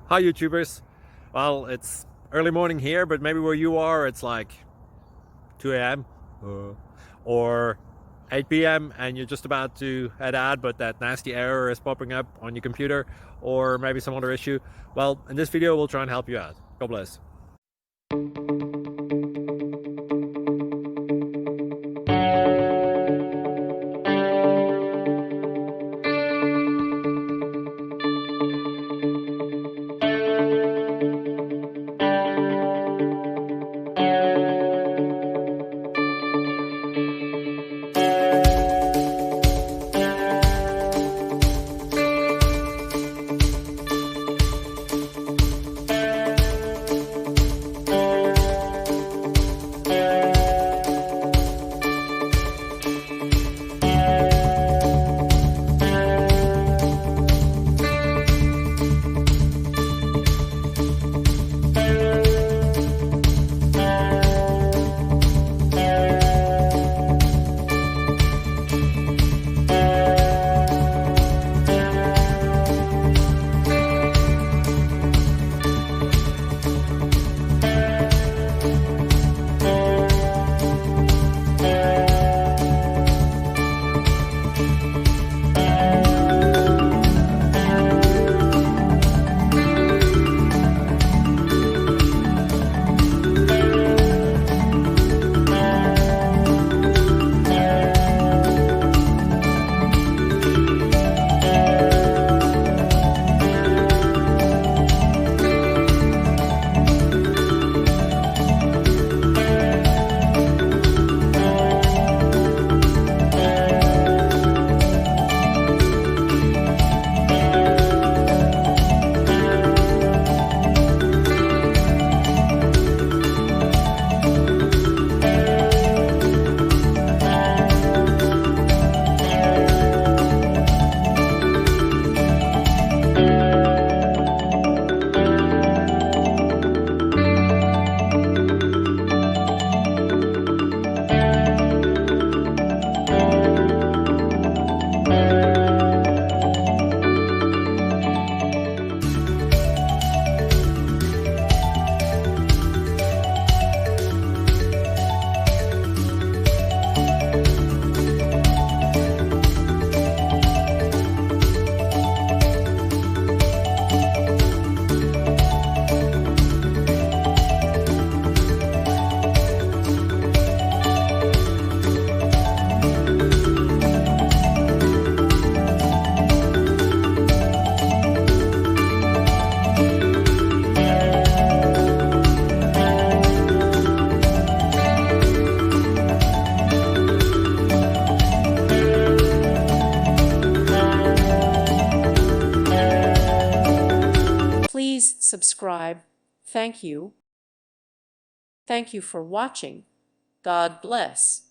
Hi YouTubers. Well, it's early morning here, but maybe where you are it's like 2 a.m. or 8 p.m. and you're just about to head out, but that nasty error is popping up on your computer, or maybe some other issue. Well, in this video we'll try and help you out. God bless. Please subscribe. Thank you. Thank you for watching. God bless.